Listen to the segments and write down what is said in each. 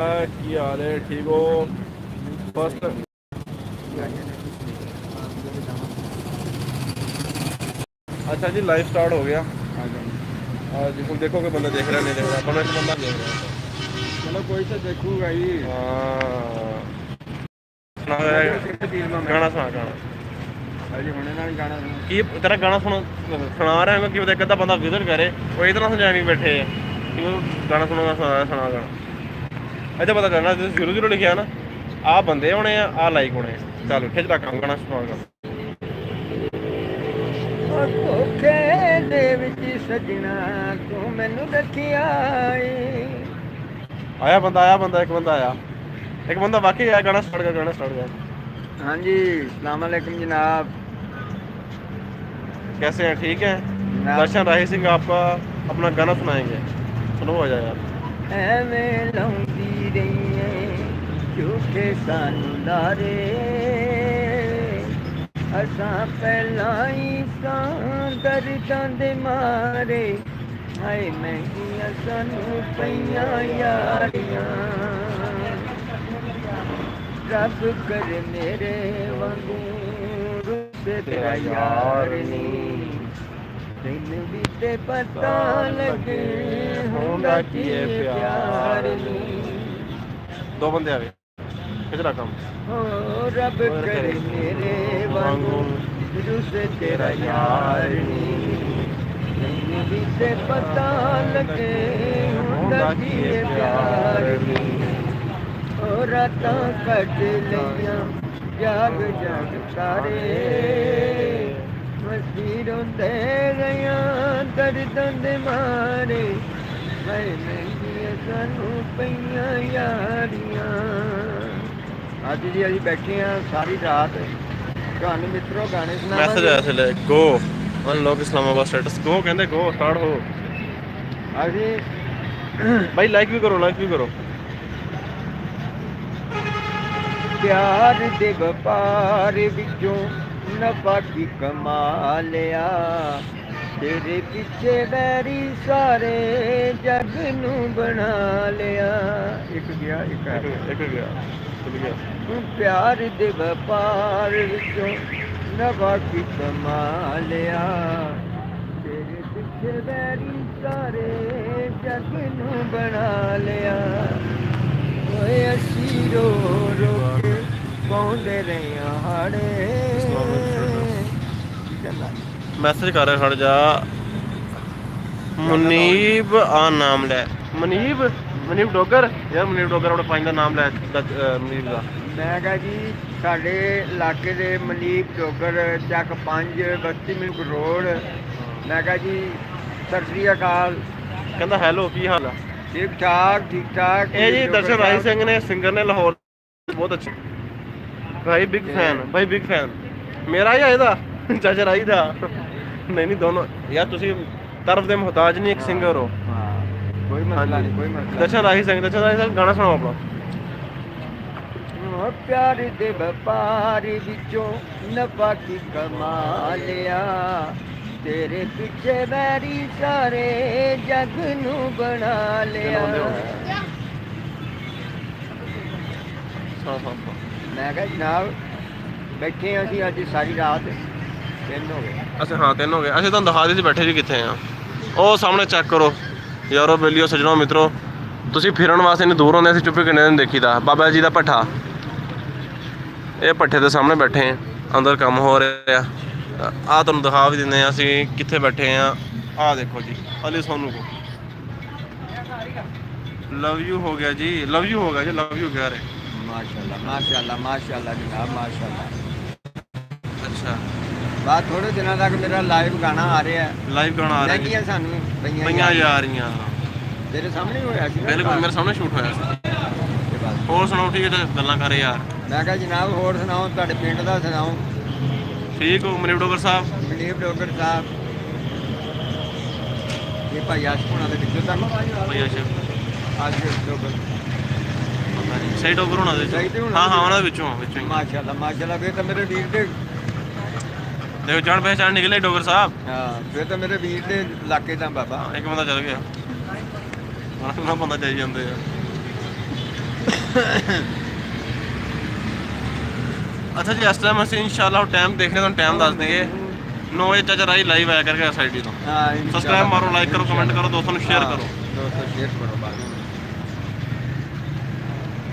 ਕੀ ਹਾਲ ਹੈ? ਠੀਕ ਹੋ? ਫਸਟ अच्छा जी, लाइव स्टार्ट हो गया। जी तुम देखो कि बंदा देख रहा नहीं देख रहा, अपना एक बंदा देख रहा है। चलो कोई तो देखूगा ही। हाँ, गाना सुना गाना। अजी हुणे ना गाना की तेरा गाना सुना रहा है कि एक अद्धा बंदा विजिट करे, वो इतना समझाने बैठे है कि वो गाना सुना गाना। अच्छा पता करना, जीरो जीरो लिखा ना, आ बंदे होने आ लाइक होने। चल खिच रखा गाना सुना। धोखे दे विच सजना तू मैनू रखिया आया बंदा एक बंदा वाकई आया। गाना स्टार्ट कर। हाँ जी, अस्सलाम वालेकुम जनाब। कैसे हैं? ठीक है। दर्शन राही सिंह आपका अपना गाना सुनाएंगे, सुनो हो जाए यार। ਐਵੇਂ ਲਾਉਂਦੀ ਰਹੀ ਏ ਝੂਠੇ ਸਾਨੂੰ ਲਾਰੇ ਅਸਾਂ ਪਹਿਲਾਂ ਹੀ ਸਾਂ ਦਰਦਾਂ ਦੇ ਮਾਰੇ ਹਾਏ ਮਹਿੰਗੀਆਂ ਸਾਨੂੰ ਪਈਆਂ ਯਾਰੀਆਂ ਰੱਬ ਕਰ ਮੇਰੇ ਵਾਂਗੂ ਰੁੱਸੇ ਤੇਰਾ ਯਾਰ ਨੀ ਤੈਨੂੰ ਵੀ ਤੇ ਪਤਾ ਲੱਗੇ ਹੁੰਦਾ ਕੀ ਹੈ ਪਿਆਰ ਨੀ दो बंदे आ गए, खिच रहा काम। ਹੋ ਰੱਬ ਕਰੇ ਮੇਰੇ ਵਾਂਗੂ ਰੁੱਸੇ ਤੇਰਾ ਯਾਰ ਨੀ ਤੈਨੂੰ ਵੀ ਤੇ ਪਤਾ ਲੱਗੇ ਹੁੰਦਾ ਕੀ ਹੈ ਪਿਆਰ ਨੀ ਉਹ ਰਾਤਾਂ ਕੱਟ ਲਈਆਂ ਜਾਗ ਜਾਗ ਸਾਰੇ ਮਸਤੀ ਰੋਂਦੇ ਗਈਆਂ ਦਰਦਾਂ ਦੇ ਮਾਰੇ ਹਾਏ ਮਹਿੰਗੀਆਂ ਸਾਨੂੰ ਪਈਆਂ ਯਾਰੀਆਂ ਅੱਜ ਜੀ ਅਸੀਂ ਬੈਠੇ ਹਾਂ ਸਾਰੀ ਰਾਤ ਤੁਹਾਨੂੰ ਮਿੱਤਰੋ ਗਾਣੇ मैसेज आया ਸੁਣਾਵਾਂਗੇ थे गो अनलॉक इस्लामाबाद स्टेटस गो कहते गो स्टार्ट हो ਅਸੀਂ भाई। लाइक भी करो। ਪਿਆਰ ਦੇ ਵਪਾਰ ਵਿੱਚੋਂ ਨਫਾ ਕੀ ਕਮਾ ਲਿਆ ਤੇਰੇ ਪਿੱਛੇ ਵੈਰੀ ਸਾਰੇ ਜੱਗ ਨੂੰ ਬਣਾ ਲਿਆ ਇੱਕ ਗਿਆ ਇੱਕ ਆ ਗਿਆ एक गया चल गया। ਪਿਆਰ ਦੇ ਵਪਾਰ ਵਿੱਚੋਂ ਨਫਾ ਕੀ ਕਮਾ ਲਿਆ ਤੇਰੇ ਪਿੱਛੇ ਵੈਰੀ ਸਾਰੇ ਜੱਗ ਨੂੰ ਬਣਾ ਲਿਆ ਓਏ ਅਸੀਂ ਰੋ ਰੋ ਕੇ ਪਾਉਂਦੇ ਰਹੇ ਹਾੜੇ मैसेज कर रहा खड़ जा। मुनीब आ नाम ले मनीब डोगर यार। मनीब डोगर अपने पंज का नाम ले मनीब का। ਮੈਂ ਕਿਹਾ ਜੀ ਸਾਡੇ ਇਲਾਕੇ ਦੇ ਮਨੀਪ ਡੋਗਰ ਚੱਕ 5 ਬਸਤੀ ਮਿਲਕ ਰੋਡ ਮੈਂ ਕਿਹਾ ਜੀ ਸਤਿ ਸ੍ਰੀ ਅਕਾਲ कहता हेलो की हाल है? ਠੀਕ ਠਾਕ ये जी दर्शन राही सिंह ने सिंगर ने लाहौर बहुत अच्छे भाई बिग फैन मेरा ही आएगा चाचा राही था नहीं दोनों यार तुसी तरफ दे मोहताज नहीं एक सिंगर हो। ਹਾਂ ਕੋਈ ਮਸਲਾ ਨਹੀਂ ਕੋਈ ਮਸਲਾ दर्शन राही सिंह गाना सुनाओ अपना। ਓ ਪਿਆਰ ਦੇ ਵਪਾਰ ਵਿੱਚੋਂ ਨਫਾ ਕੀ ਕਮਾ ਲਿਆ ਤੇਰੇ ਪਿੱਛੇ ਵੈਰੀ ਸਾਰੇ ਜੱਗ ਨੂੰ ਬਣਾ ਲਿਆ ਮੈਂ ਕਿਹਾ ਜਨਾਬ ਬੈਠੇ ਹਾਂ ਅਸੀਂ ਅੱਜ ਸਾਰੀ ਰਾਤ 3 ਹੋ ਗਏ। अच्छा हाँ 3 हो गए। अच्छा तुम दिखा दी बैठे जी कितने हैं ਉਹ ਸਾਹਮਣੇ ਚੈੱਕ ਕਰੋ ਯਾਰੋ ਬੇਲੀਓ ਸੱਜਣੋ ਮਿੱਤਰੋ। ਤੁਸੀਂ ਫਿਰਨ ਵਾਸਤੇ ਨਹੀਂ ਦੂਰ ਹੁੰਦੇ, ਅਸੀਂ ਚੁੱਪੇ ਕਿੰਨੇ ਦਿਨ ਦੇਖੀਦਾ ਬਾਬਾ ਜੀ ਦਾ ਭੱਠਾ। ਇਹ ਭੱਠੇ ਦੇ ਸਾਹਮਣੇ ਬੈਠੇ ਆ, ਅੰਦਰ ਕੰਮ ਹੋ ਰਿਹਾ ਆ ਤੁਹਾਨੂੰ ਦਿਖਾ ਵੀ ਦਿੰਦੇ ਆ ਅਸੀਂ ਕਿੱਥੇ ਬੈਠੇ ਆ। ਆਹ ਦੇਖੋ ਜੀ ਅਲੀ ਸੋਨੂ ਕੋ ਲਵ ਯੂ ਹੋ ਗਿਆ ਜੀ, ਲਵ ਯੂ ਹੋ ਗਿਆ ਜੀ, ਲਵ ਯੂ ਕਹਿ ਰਹੇ। ਮਾਸ਼ਾਅੱਲਾ ਮਾਸ਼ਾਅੱਲਾ ਮਾਸ਼ਾਅੱਲਾ ਜਨਾਬ ਮਾਸ਼ਾਅੱਲਾ। ਅੱਛਾ ਬਾਅਦ ਥੋੜੇ ਦਿਨਾਂ ਤੱਕ ਮੇਰਾ ਲਾਈਵ ਗਾਣਾ ਆ ਰਿਹਾ ਹੈ। ਲਾਈਵ ਗਾਣਾ ਆ ਰਿਹਾ ਜੀ। ਮਹਿੰਗੀਆਂ ਸਾਨੂੰ ਪਈਆਂ ਜਾ ਰਹੀਆਂ ਤੇਰੇ ਸਾਹਮਣੇ ਹੋਇਆ ਸੀ ਨਾ? ਬਿਲਕੁਲ ਮੇਰੇ ਸਾਹਮਣੇ ਸ਼ੂਟ ਹੋਇਆ ਸੀ। ਹੋਰ ਸੁਣਾਓ ਠੀਕ ਹੈ? ਗੱਲਾਂ ਕਰ ਯਾਰ। ਮੈਂ ਕਿਹਾ ਜਨਾਬ ਹੋਰ ਸੁਣਾਓ, ਤੁਹਾਡੇ ਪਿੰਡ ਦਾ ਸੁਣਾਓ। ਠੀਕ ਹੋ ਮਨੀਪ ਡੋਗਰ ਸਾਹਿਬ? ਮਨੀਪ ਡੋਗਰ ਸਾਹਿਬ ਇਹ ਭਾਈ ਆਸ਼ਕ ਹੋਣਾ ਦੇ ਵਿੱਚੋਂ ਤੁਹਾਨੂੰ ਭਾਈ ਆਸ਼ਕ ਡੋਗਰ ਸਹੀ ਡੋਗਰ ਹੋਣਾ ਦੇ ਸਹੀ ਤੇ ਹੋਣਾ ਹਾਂ ਉਹਨਾਂ ਦੇ ਵਿੱਚੋਂ ਹੀ। ਮਾਸ਼ਾਅੱਲਾ ਮਾਸ਼ਾਅੱਲਾ। ਫਿਰ ਤਾਂ ਮੇਰੇ ਵੀਰ ਦੇ ਦੇਖੋ ਜਾਣ ਪਹਿਚਾਣ ਨਿਕਲੇ ਡੋਗਰ ਸਾਹਿਬ। ਹਾਂ ਫਿਰ ਤਾਂ ਮੇਰੇ ਵੀਰ ਦੇ ਇਲਾਕੇ ਦਾ ਬਾਬਾ। ਇੱਕ ਬੰਦਾ ਚੱਲ ਗਿਆ ਨਾ ਬੰਦਾ ਜਾਈ ਜਾਂਦੇ ਆ। अच्छा जी, इस टाइम ਅਸੀਂ इंशाल्लाह टाइम देखने तो टाइम दस दिए 9 ਵਜੇ ਚਾਚਾ ਰਾਈ ਲਾਈਵ ਆਇਆ ਕਰਕੇ ਐਸਆਈਡੀ ਤੋਂ। हाँ ਸਬਸਕ੍ਰਾਈਬ ਮਾਰੋ, ਲਾਈਕ ਕਰੋ, ਕਮੈਂਟ ਕਰੋ, ਦੋਸਤਾਂ ਨੂੰ ਸ਼ੇਅਰ ਕਰੋ। दोस्तों शेयर करो बाद में।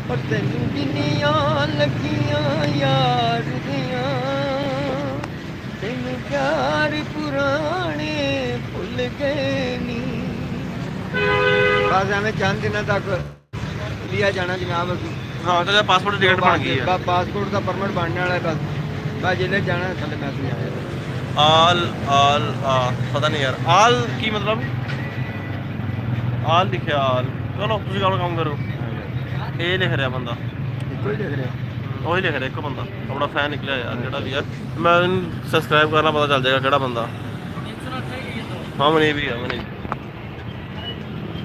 पर तेनू किन्नियां लगियां यार दियां, तेनू प्यार पुराने भुल गए नी। बस हमें चंद दिनों तक लिया जाना जनाब अभी। ਹਾਂ ਚਾਚਾ ਪਾਸਪੋਰਟ ਦੀ ਟਿਕਟ ਬਣ ਗਈ ਹੈ। पासपोर्ट का परमिट बनने वाला है बस जिले जाना थले मैसेज आया। ਆਲ ਪਤਾ ਨਹੀਂ ਯਾਰ ਆਲ ਕੀ ਮਤਲਬ? ਆਲ ਲਿਖਿਆ ਆਲ। ਚਲੋ ਤੁਸੀਂ ਆਪਣਾ ਕੰਮ ਕਰੋ। ਇਹ ਲਿਖ ਰਿਹਾ ਬੰਦਾ, ਇੱਕੋ ਹੀ ਦੇਖ ਰਿਹਾ। ਉਹੀ ਲਿਖ ਰਿਹਾ ਇੱਕ ਬੰਦਾ, ਆਪਣਾ ਫੈਨ ਨਿਕਲਿਆ ਯਾਰ ਜਿਹੜਾ ਵੀ ਯਾਰ। ਮੈਂ ਸਬਸਕ੍ਰਾਈਬ ਕਰਨਾ, ਪਤਾ ਚੱਲ ਜਾਏਗਾ ਕਿਹੜਾ ਬੰਦਾ। ਹਾਂ ਮਨੀ ਵੀ ਹੈ, ਮਨੀ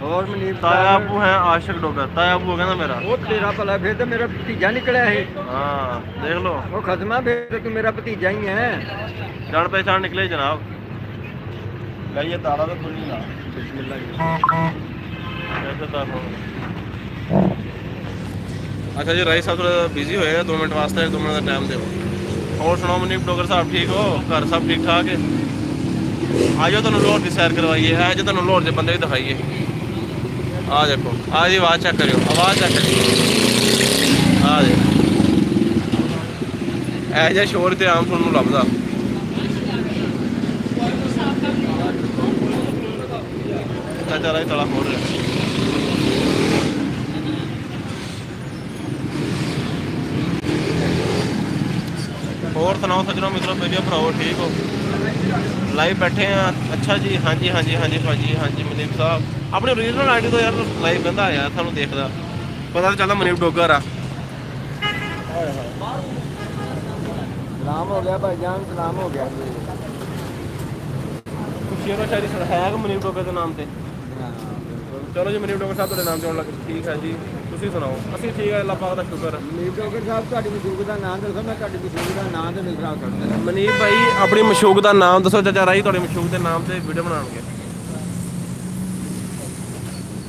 और मनीप ਤਾਇਆ ਆਪੂ ਹੈ ਆਸ਼ਿਕ ਡੋਗਰ। ਤਾਇਆ ਆਪੂ ਕਹਿੰਦਾ ਮੇਰਾ। वो तेरा भला फिर तो मेरा भतीजा निकला है। ਹਾਂ ਦੇਖ ਲਓ, वो खत्मा फिर तो तू मेरा भतीजा ही है। ਜਾਣ ਪਹਿਚਾਣ ਨਿਕਲੇ ਜਨਾਬ। ਲਾਈਏ ਤਾਲਾ ਤਾਂ ਖੁੱਲੀ ਨਾ। ਅੱਛਾ ਜੀ, ਰਾਈ ਸਾਹਿਬ ਥੋੜਾ ਬਿਜ਼ੀ ਹੋਏਗਾ, 2 ਮਿੰਟ ਵਾਸਤੇ 2 ਮਿੰਟ ਦਾ ਟਾਈਮ ਦਿਓ। ਹੋਰ ਸੁਣਾਓ ਮਨੀਪ ਡੋਗਰ ਸਾਹਿਬ, ਠੀਕ ਹੋ? ਘਰ ਸਭ ਠੀਕ ਠਾਕ ਹੈ? ਆਜੋ ਤੁਹਾਨੂੰ ਲਾਹੌਰ ਦੀ ਸੈਰ ਕਰਵਾਈਏ। ਇਹ ਜੇ ਤੁਹਾਨੂੰ ਲਾਹੌਰ ਦੇ ਬੰਦੇ ਵੀ ਦਿਖਾਈਏ। ਆ ਦੇਖੋ, ਆ ਜੀ ਆਵਾਜ਼ ਚੈੱਕ ਕਰਿਓ, ਆਵਾਜ਼ ਚੈੱਕ ਕਰਿਓ। ਆ ਦੇ ਇਹ ਜਿਹਾ ਸ਼ੋਰ ਤੇ ਆਮ ਤੁਹਾਨੂੰ ਲੱਭਦਾ। ਚਾਚਾ ਰਾਈ ਤਲਾ ਖੋਲ ਰਿਹਾ। ਹੋਰ ਸੁਣਾਓ ਸੱਜਣੋ ਮਿੱਤਰੋ, ਮੇਰੀਆਂ ਭਰਾਵੋ, ਠੀਕ ਹੋ? ਲਾਈਵ ਬੈਠੇ ਆ। ਅੱਛਾ ਜੀ, ਹਾਂਜੀ ਹਾਂਜੀ ਹਾਂਜੀ ਭਾਜੀ, ਹਾਂਜੀ ਮਨੀਪ ਸਾਹਿਬ ਆਪਣੀ ਓਰੀਜਨਲ ਆਈਡੀ ਤੋਂ ਯਾਰ ਲਾਈਵ ਕਹਿੰਦਾ ਯਾਰ, ਤੁਹਾਨੂੰ ਦੇਖਦਾ ਪਤਾ ਤਾਂ ਚੱਲਦਾ ਮਨੀਪ ਡੋਗਰ ਆ। सलाम हो गया भाईजान, सलाम हो गया। ਸ਼ੇਰੋ ਸ਼ਾਇਰੀ ਹੈ ਕਿ ਮਨੀਪ ਡੋਗਰ ਦੇ ਨਾਮ ਤੇ? ਚਲੋ ਜੀ, ਮਨੀਪ ਡੋਗਰ ਸਾਹਿਬ ਤੁਹਾਡੇ ਨਾਮ ਤੇ ਆਉਣ ਲੱਗ, ਠੀਕ ਹੈ ਜੀ। ਤੁਸੀਂ ਸੁਣਾਓ? ਅਸੀਂ ਠੀਕ ਹੈ, ਅੱਲਾਹ ਪਾਕ ਦਾ ਸ਼ੁਕਰ। ਮਨੀਪ ਡੋਗਰ ਸਾਹਿਬ ਤੁਹਾਡੀ ਮਸ਼ੂਕ ਦਾ ਨਾਮ ਦੱਸੋ, ਮੈਂ ਤੁਹਾਡੀ ਮਸ਼ੂਕ ਦਾ ਨਾਮ ਤੇ ਲਿਖਾ ਸਕਦਾ। ਮਨੀਪ ਭਾਈ ਆਪਣੀ ਮਸ਼ੂਕ ਦਾ ਨਾਮ ਦੱਸੋ। ਚਾਚਾ ਰਾਈ ਤੁਹਾਡੇ ਮਸ਼ੂਕ ਦੇ ਨਾਮ ਤੇ ਵੀਡੀਓ ਬਣਾਉਣਗੇ।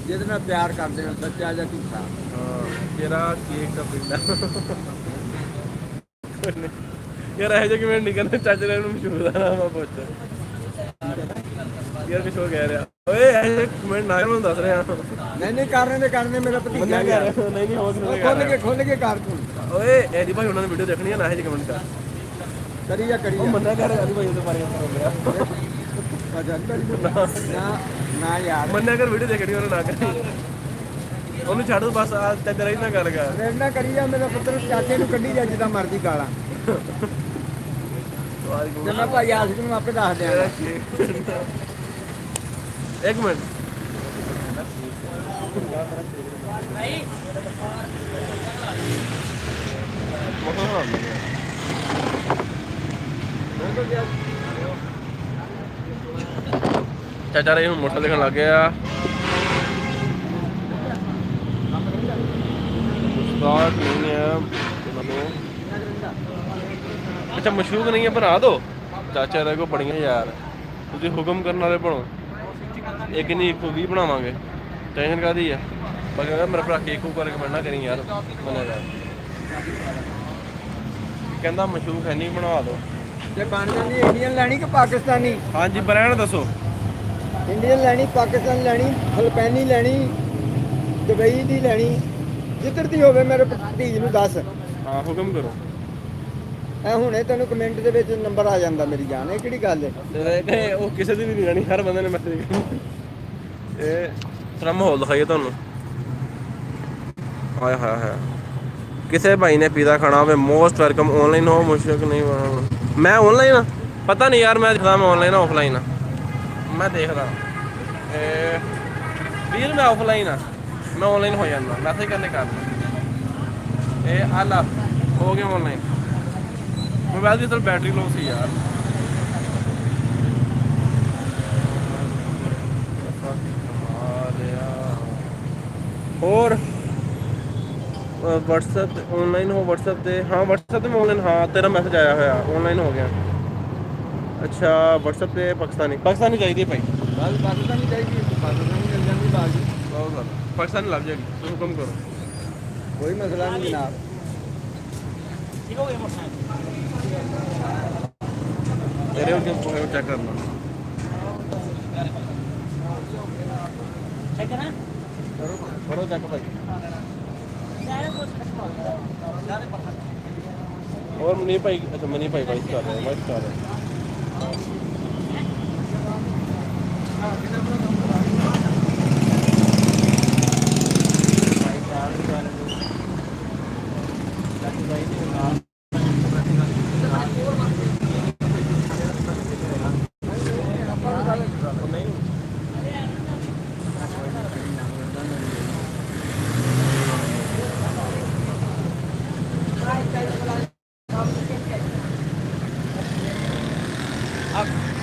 ਜਿਹਦੇ ਨਾਲ ਪਿਆਰ ਕਰਦੇ ਹੋ, ਸੱਚਾ ਜਾਂ ਝੂਠਾ। ਹਾਂ, ਤੇਰਾ ਕੇਕ ਦਾ ਪਿੰਡਾ ਯਾਰ ਇਹ ਜੇ ਕਿਵੇਂ ਨਿਕਲਦੇ ਚਾਚੇ ਨੇ ਮਸ਼ਹੂਰ ਦਾ ਨਾਮ ਆ ਪੁੱਛ ਯਾਰ ਕੁਛ ਹੋ ਕਹਿ ਰਿਹਾ। ਓਏ ਇਹ ਕਮੈਂਟ ਨਾ ਮੈਨੂੰ ਦੱਸ ਰਿਹਾ। ਨਹੀਂ ਕਰਨੇ ਮੇਰਾ ਭਤੀਜਾ ਨਹੀਂ ਨਹੀਂ ਹੋ ਖੋਲ ਕੇ ਕਰ ਤੂੰ। ਓਏ ਐਦੀ ਭਾਈ ਉਹਨਾਂ ਨੇ ਵੀਡੀਓ ਦੇਖਣੀ ਆ ਨਾ, ਇਹ ਜੇ ਕਮੈਂਟ ਕਰ ਕਰੀ ਜਾ ਉਹ ਮੰਨਾ ਕਰ ਐਦੀ ਭਾਈ ਉਹਦੇ ਬਾਰੇ ਹੋ ਗਿਆ। ਨਾ ਯਾਰ ਮੰਨਿਆ ਕਰ, ਵੀਡੀਓ ਦੇਖਣੀ ਉਹਨੇ ਨਾ ਕਰੀ, ਉਹਨੂੰ ਛੱਡ ਬਸ। ਆ ਚਾਚਾ ਰਾਈ ਨਾ ਗੱਲ ਕਰ, ਮੇਰੇ ਨਾਲ ਕਰੀ ਜਾ। ਮੇਰਾ ਪੁੱਤਰ ਚਾਚੇ ਨੂੰ ਕੱਢੀ ਜਾ ਜਿੱਦਾਂ ਮਰਜ਼ੀ ਗਾਲਾਂ। ਤੇ ਮੈਂ ਭਾਈ ਆਸ਼ਿਕ ਨੂੰ ਆਪੇ ਦੱਸ ਦਿਆਂ। ਇੱਕ ਮਿੰਟ ਚਾਚਾ ਰਾਈ ਹੁਣ ਮੋਟਰ ਦੇਖਣ ਲੱਗ ਗਿਆ। ਸਟਾਰਟ ਨਹੀਂ ਹੈ ਅੱਛਾ, ਮਸ਼ਹੂਕ ਨਹੀਂ ਹੈ, ਬਣਾ ਦੋ। ਚਾਚਾ ਰਾਈ ਕੋ ਬੜੀਆਂ ਯਾਰ, ਤੁਸੀਂ ਹੁਕਮ ਕਰਨ ਵਾਲੇ ਬਣੋ। ਇੱਕ ਨਹੀਂ 120 ਬਣਾਵਾਂਗੇ, ਟੈਨਸ਼ਨ ਕਾਹਦੀ ਆ। ਬਾਕੀ ਮੇਰਾ ਭਰਾ ਕੇਕ ਕੂਕ ਕਰਕੇ ਬਣਨਾ ਕਰੀ ਯਾਰ, ਮੰਨਿਆ ਯਾਰ। ਕਹਿੰਦਾ ਮਸ਼ਹੂਕ ਹੈ ਨਹੀਂ, ਬਣਾ ਦੋ। ਤੇ ਬਣ ਜਾਂਦੀ ਇੰਡੀਅਨ ਲੈਣੀ ਕਿ ਪਾਕਿਸਤਾਨੀ? ਹਾਂਜੀ ਬ੍ਰਾਂਡ ਦੱਸੋ। ਇੰਡੀਅਨ ਲੈਣੀ, ਪਾਕਿਸਤਾਨ ਲੈਣੀ, ਫਿਲਪੈਨੀ ਲੈਣੀ, ਦੁਬਈ ਦੀ ਲੈਣੀ, ਜਿੱਧਰ ਦੀ ਹੋਵੇ ਮੇਰੇ ਭਤੀਜ ਨੂੰ ਦੱਸ। ਹਾਂ ਹੁਕਮ ਕਰੋ। ਐ ਹੁਣੇ ਤੈਨੂੰ ਕਮੈਂਟ ਦੇ ਵਿੱਚ ਨੰਬਰ ਆ ਜਾਂਦਾ ਮੇਰੀ ਜਾਨ। ਇਹ ਕਿਹੜੀ ਗੱਲ ਹੈ? ਉਹ ਕਿਸੇ ਦੀ ਵੀ ਨਹੀਂ ਜਾਣੀ, ਹਰ ਬੰਦੇ ਨੇ ਮੈਸੇਜ ਕਰਨਾ। ਇਹ ਥੋੜਾ ਮਾਹੌਲ ਦਿਖਾਈਏ ਤੁਹਾਨੂੰ। ਹਾਏ ਹਾਏ ਹਾਏ, ਕਿਸੇ ਭਾਈ ਨੇ ਪੀਜ਼ਾ ਖਾਣਾ ਹੋਵੇ ਮੋਸਟ ਵੈਲਕਮ। ਆਨਲਾਈਨ ਹੋ ਮੁਸ਼ਕ ਨਹੀਂ, ਮੈਂ ਆਨਲਾਈਨ ਪਤਾ ਨਹੀਂ ਯਾਰ, ਮੈਂ ਦੇਖਦਾ ਮੈਂ ਆਨਲਾਈਨ ਆਫਲਾਈਨ ਆ, ਮੈਂ ਦੇਖਦਾ ਵੀਰ। ਮੈਂ ਆਫਲਾਈਨ ਆ, ਮੈਂ ਆਨਲਾਈਨ ਹੋ ਜਾਂਦਾ, ਮੈਸੇਜ ਕਰਨੇ ਕਰਨਾ। ਇਹ ਆਲਾ ਹੋ ਗਿਆ ਆਨਲਾਈਨ। मोबाइल की तरफ बैटरी लो सी यार। और व्हाट्सएप ऑनलाइन हो, व्हाट्सएप पे हाँ, व्हाट्सएप पे ऑनलाइन। हाँ तेरा मैसेज आया है, ऑनलाइन हो गया। अच्छा व्हाट्सएप पे पाकिस्तानी चाहिए भाई। पाकिस्तानी चाहिए, पाकिस्तानी मिल जाती बाजी। पाकिस्तानी लग जाएगी, तो हुक्म करो। ਕੋਈ ਮਸਲਾ ਨਹੀਂ ਜਨਾਬ। ਤੇਰੇ ਉੱਤੇ ਚੈੱਕ ਕਰਨਾ। ਕਰੋ ਚੈੱਕ ਭਾਈ। और मनी भाई, अच्छा मनी भाई वाइस कर रहे हैं, वाइस कर रहे हैं।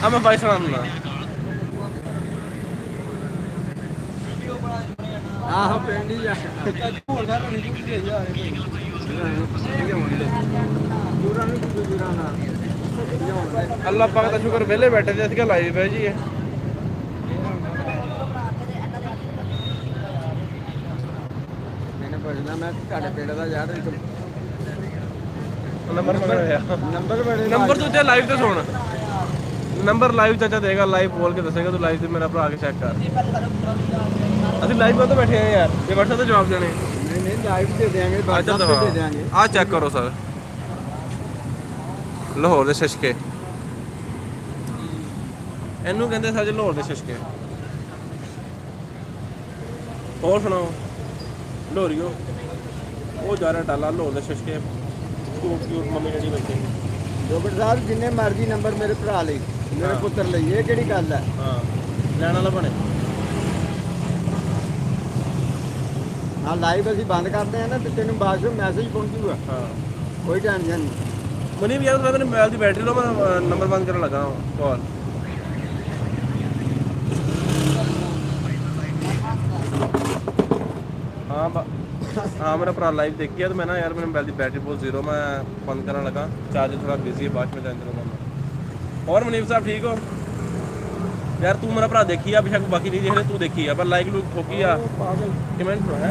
अब मैं वाइस सुना। ਆਹੋ ਪਿੰਡ ਹੀ ਆ। अल्लाह पाक का शुक्र वेले बैठे थे असके लाइव है जी। मैंने पुछना मैं ਤੁਹਾਡੇ ਪਿੰਡ ਦਾ ਯਾਰ नंबर ਨੰਬਰ ਬੜੇ नंबर तू ते लाइव ते सुन। नंबर लाइव चाचा देगा, लाइव बोल के दसेगा। तू लाइव से मेरा भरा के चेक कर। ਅਸੀਂ ਲਾਈਵ ਕਦੋਂ ਬੈਠੇ ਆ ਯਾਰ, ਇਹ WhatsApp ਤੇ ਜਵਾਬ ਦੇਣੇ। ਨਹੀਂ ਨਹੀਂ ਲਾਈਵ ਦੇ ਦੇਾਂਗੇ, ਅੱਛਾ WhatsApp ਤੇ ਦੇ ਦੇਾਂਗੇ। ਆ ਚੈੱਕ ਕਰੋ ਸਰ, ਲਾਹੌਰ ਦੇ ਸ਼ਿਸ਼ਕੇ, ਇਹਨੂੰ ਕਹਿੰਦੇ ਸਰ ਜੀ ਲਾਹੌਰ ਦੇ ਸ਼ਿਸ਼ਕੇ। ਹੋਰ ਸੁਣਾਓ ਲੋਰੀਓ, ਉਹ ਜਾ ਰਿਹਾ ਟਾਲਾ ਲਾਹੌਰ ਦੇ ਸ਼ਿਸ਼ਕੇ। ਕਿਊਟ ਮੰਮੀ ਜਿਹੜੀ ਬੈਠੀ। ਡਾਕਟਰ ਸਾਹਿਬ ਜਿੰਨੇ ਮਰਜ਼ੀ ਨੰਬਰ ਮੇਰੇ ਭਰਾ ਲਈ, ਮੇਰੇ ਪੁੱਤਰ ਲਈ, ਇਹ ਕਿਹੜੀ ਗੱਲ ਹੈ? ਹਾਂ ਲੈਣ ਵਾਲਾ ਬਣੇ। ਹਾਂ ਲਾਈਵ ਅਸੀਂ ਬੰਦ ਕਰਦੇ ਆ ਨਾ ਤੇ ਤੈਨੂੰ ਬਾਅਦ ਵਿੱਚ ਮੈਸੇਜ ਪਹੁੰਚੂਗਾ। ਹਾਂ ਕੋਈ ਟੈਨਸ਼ਨ ਨਹੀਂ। ਮਨੀ ਵੀ ਯਾਰ ਮੇਰੇ ਮੋਬਾਈਲ ਦੀ ਬੈਟਰੀ ਲੋ, ਮੈਂ ਨੰਬਰ ਬੰਦ ਕਰਨ ਲੱਗਾ ਕਾਲ। हाँ मेरा भरा लाइव देखिए तो मैं ना यार मेरे मोबाइल की बैटरी बहुत जीरो, मैं बंद करने लगा। चार्जर थोड़ा बिजी है, बाद में चार्ज करूँगा। और मनीप साहब ठीक हो यार? तू मेरा भरा देखी है, बेशक बाकी नहीं देख रहे, तू देखी है पर लाइक लूक ठोकी है। कमेंट है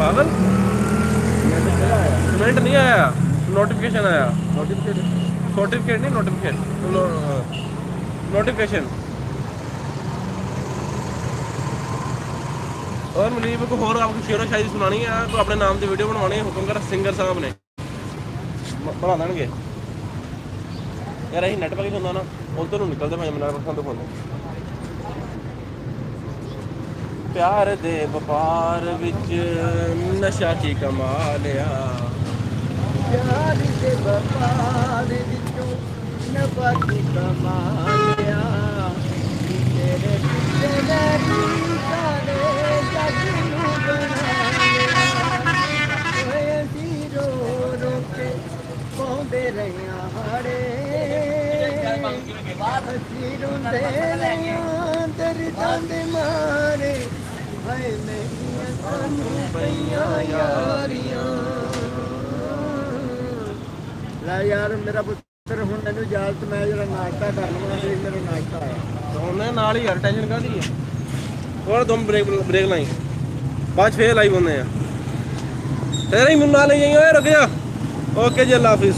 पागल, कमेंट नहीं आया, नोटिफिकेशन आया। नोटिफिकेशन नहीं, नोटिफिकेशन। और मुनीब को होर आपको शेरो शायरी सुनानी है तो अपने नाम की वीडियो बनवानी है, हुक्म कर सिंगर साहब ने बना देंगे यार। अं नैट पर ही सुनना ना, उधर निकलते भाई मेरा पसंद दिखाते। प्यार दे व्यापार विच नशा की कमाल आ, प्यार दे व्यापार विचों नफा की कमाल आ, तेरे पिछले ਪਾਉਂਦੇ ਰਹੀਆਂ ਹਾੜੇ, ਅਸੀਂ ਰੋਂਦੇ ਰਹੀਆਂ ਦਰਦਾਂ ਦੇ ਮਾਰੇ, ਹਾਏ ਮਹਿੰਗੀਆਂ ਸਾਨੂੰ ਪਈਆਂ ਯਾਰੀਆਂ। ਲੈ ਯਾਰ ਮੇਰਾ ਪੁੱਤਰ ਹੁਣ ਮੈਨੂੰ ਇਜਾਜ਼ਤ, ਮੈਂ ਜਿਹੜਾ ਨਾਸ਼ਤਾ ਕਰ ਲਵਾਂ ਤੇ ਮੇਰਾ ਨਾਸ਼ਤਾ ਆਇਆ ਉਹਨੇ ਨਾਲ ਹੀ ਯਾਰ, ਟੈਨਸ਼ਨ ਕਾਹਦੀ ਹੈ। ਹੋਰ ਤੁਮ ਬ੍ਰੇਕ ਲਾਈ, ਬਾਅਦ ਫੇਰ ਲਾਈਵ ਹੁੰਦੇ ਆ। ਤੇਰੇ ਹੀ ਮੈਨੂੰ ਨਾਲ ਲੈ ਜਾਈਏ, ਓਏ ਰੁਕ ਜਾ। ओके जी, अल्लाह हाफिज़।